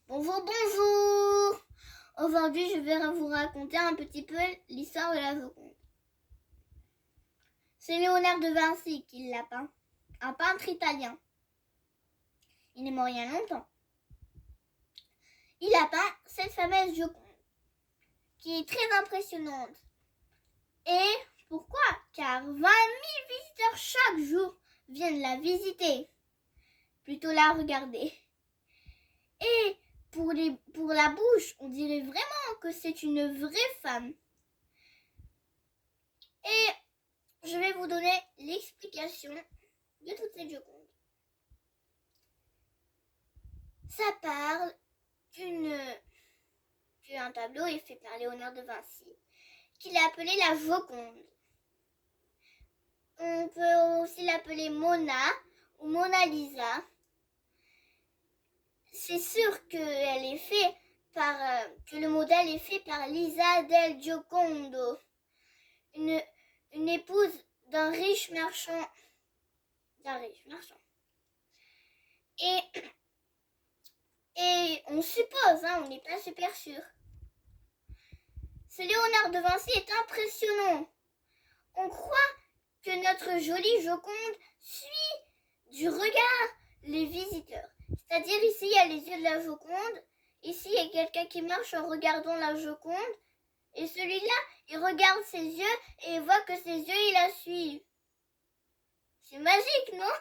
Bonjour, bonjour. Aujourd'hui, je vais vous raconter un petit peu l'histoire de la Joconde. C'est Léonard de Vinci qui l'a peint, un peintre italien. Il n'est mort il y a longtemps. Il a peint cette fameuse Joconde, qui est très impressionnante. Et pourquoi? Car 20 000 visiteurs chaque jour viennent la visiter, plutôt la regarder. Et pour la bouche, on dirait vraiment que c'est une vraie femme. Et je vais vous donner l'explication de toute cette Joconde. Ça parle d'un tableau fait par Léonard de Vinci, qu'il a appelé la Joconde. On peut aussi l'appeler Mona ou Mona Lisa. C'est sûr que le modèle est fait par Lisa del Giocondo, une épouse d'un riche marchand. Et on suppose, on n'est pas super sûr. Ce Léonard de Vinci est impressionnant. On croit que notre jolie Joconde suit du regard les visiteurs. C'est-à-dire ici, il y a les yeux de la Joconde. Ici, il y a quelqu'un qui marche en regardant la Joconde. Et celui-là, il regarde ses yeux et il voit que ses yeux, il la suivent. C'est magique, non?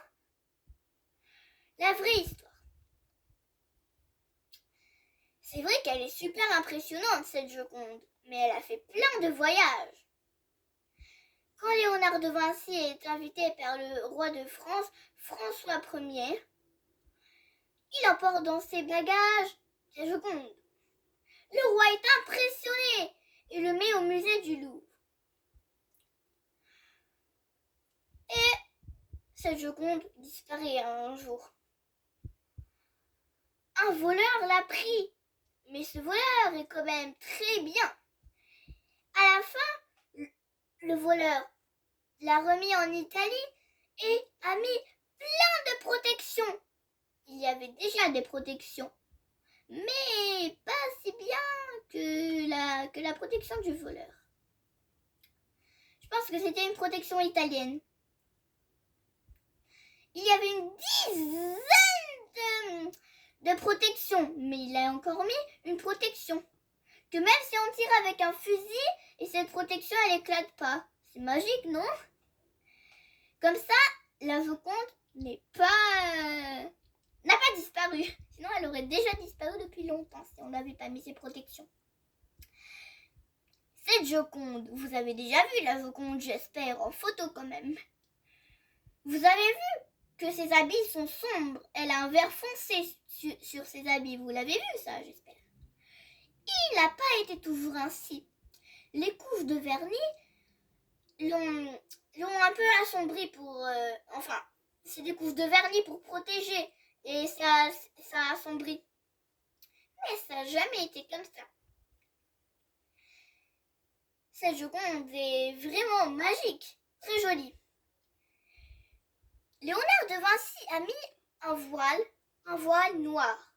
La vraie histoire. C'est vrai qu'elle est super impressionnante, cette Joconde, mais elle a fait plein de voyages. Quand Léonard de Vinci est invité par le roi de France, François Ier, il emporte dans ses bagages la Joconde. Le roi est impressionné et le met au musée du Louvre. Et cette Joconde disparaît un jour. Un voleur l'a pris, mais ce voleur est quand même très bien. À la fin, le voleur l'a remis en Italie et a mis plein de protections. Il y avait déjà des protections, mais pas si bien que la protection du voleur. Je pense que c'était une protection italienne. Il y avait une dizaine de protections, mais il a encore mis une protection. Que même si on tire avec un fusil, et cette protection, elle éclate pas. C'est magique, non? Comme ça, la Joconde n'a pas disparu. Sinon, elle aurait déjà disparu depuis longtemps si on n'avait pas mis ses protections. Cette Joconde, vous avez déjà vu la Joconde, j'espère, en photo quand même. Vous avez vu que ses habits sont sombres. Elle a un vert foncé sur ses habits. Vous l'avez vu, ça, j'espère. Il n'a pas été toujours ainsi. Les couches de vernis l'ont un peu assombri c'est des couches de vernis pour protéger. Et ça a assombri. Mais ça n'a jamais été comme ça. Cette Joconde est vraiment magique. Très jolie. Léonard de Vinci a mis un voile noir.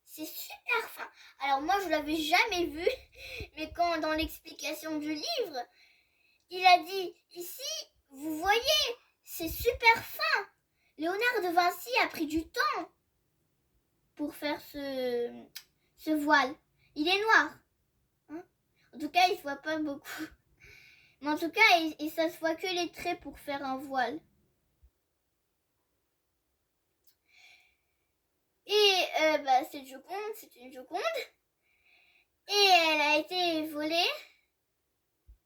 C'est super fin. Alors moi, je l'avais jamais vu, mais quand dans l'explication du livre, il a dit, ici, vous voyez, c'est super fin. Léonard de Vinci a pris du temps pour faire ce voile. Il est noir. En tout cas, il ne se voit pas beaucoup. Mais en tout cas, ça se voit que les traits pour faire un voile. Et cette Joconde, c'est une Joconde. Et elle a été volée.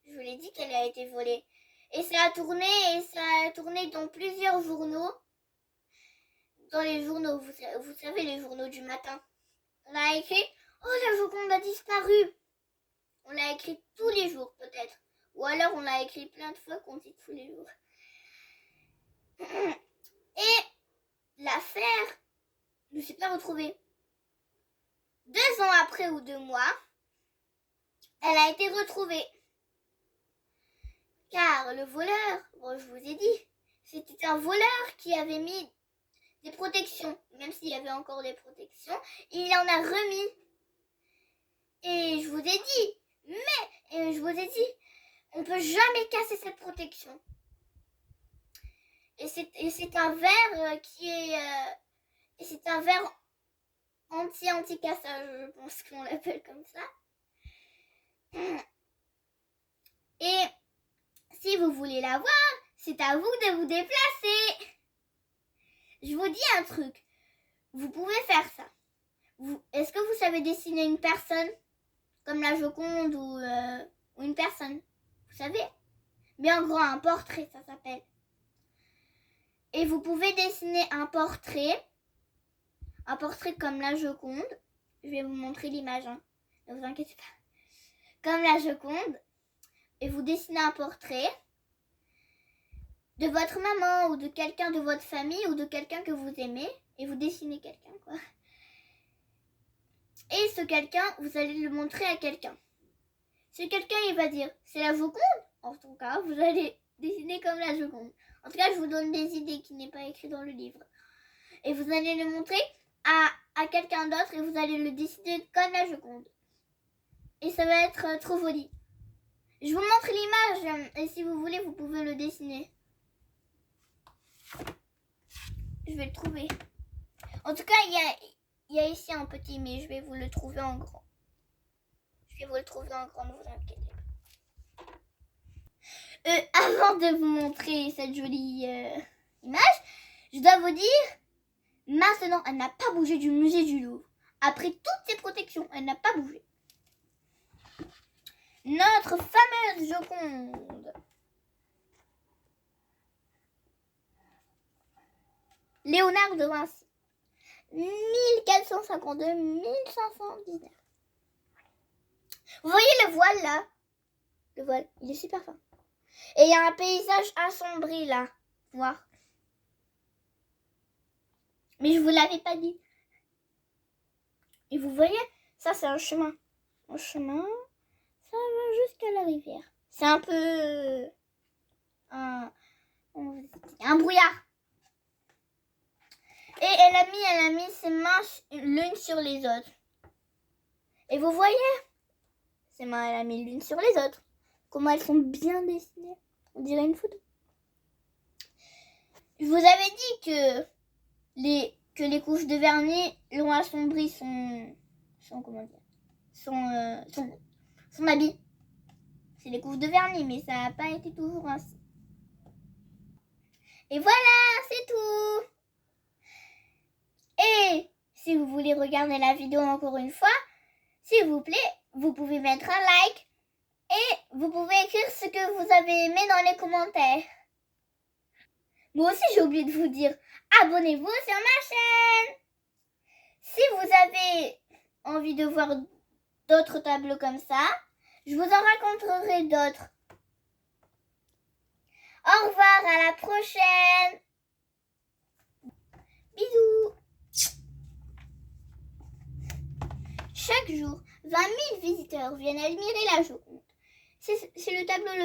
Je vous l'ai dit qu'elle a été volée. Et ça a tourné dans plusieurs journaux. Dans les journaux, vous savez, les journaux du matin. On a écrit « Oh, la Joconde a disparu !» On l'a écrit tous les jours, peut-être. Ou alors, on l'a écrit plein de fois qu'on dit tous les jours. Et l'affaire ne s'est pas retrouvée. 2 ans après ou 2 mois, elle a été retrouvée. Car le voleur, je vous ai dit, c'était un voleur qui avait mis des protections, même s'il y avait encore des protections, il en a remis. Et je vous ai dit, on peut jamais casser cette protection. Et c'est un verre qui est, et c'est un verre anti-cassage, je pense qu'on l'appelle comme ça. Et si vous voulez la voir, c'est à vous de vous déplacer. Je vous dis un truc, vous pouvez faire ça. Est-ce que vous savez dessiner une personne comme la Joconde ou une personne? Vous savez? Bien grand, un portrait, ça s'appelle. Et vous pouvez dessiner un portrait comme la Joconde. Je vais vous montrer l'image, hein. Ne vous inquiétez pas. Comme la Joconde. Et vous dessinez un portrait de votre maman ou de quelqu'un de votre famille ou de quelqu'un que vous aimez. Et vous dessinez quelqu'un, quoi. Et ce quelqu'un, vous allez le montrer à quelqu'un. Si quelqu'un, il va dire, c'est la Joconde, en tout cas, vous allez dessiner comme la Joconde. En tout cas, je vous donne des idées qui n'est pas écrit dans le livre. Et vous allez le montrer à quelqu'un d'autre et vous allez le dessiner comme la Joconde. Et ça va être trop joli. Je vous montre l'image et si vous voulez, vous pouvez le dessiner. Je vais le trouver. En tout cas, il y a ici un petit, mais je vais vous le trouver en grand. Ne vous inquiétez pas. Avant de vous montrer cette jolie image, je dois vous dire, maintenant, elle n'a pas bougé du musée du Louvre. Après toutes ces protections, elle n'a pas bougé. Notre fameuse Joconde. Léonard de Vinci. 1452-1519. Vous voyez le voile là? Le voile, il est super fin. Et il y a un paysage assombri là. Voir. Mais je vous l'avais pas dit. Et vous voyez, ça c'est un chemin. Un chemin, ça va jusqu'à la rivière. C'est un peu un brouillard. Et elle a mis ses mains l'une sur les autres. Et vous voyez, ses mains, elle a mis l'une sur les autres. Comment elles sont bien dessinées. On dirait une photo. Je vous avais dit que les couches de vernis l'ont assombri son habit. C'est les couches de vernis, mais ça n'a pas été toujours ainsi. Et voilà, c'est tout. Et si vous voulez regarder la vidéo encore une fois, s'il vous plaît, vous pouvez mettre un like et vous pouvez écrire ce que vous avez aimé dans les commentaires. Moi aussi, j'ai oublié de vous dire, abonnez-vous sur ma chaîne. Si vous avez envie de voir d'autres tableaux comme ça, je vous en raconterai d'autres. Au revoir, à la prochaine. Bisous. Chaque jour, 20 000 visiteurs viennent admirer la Joconde. C'est le tableau le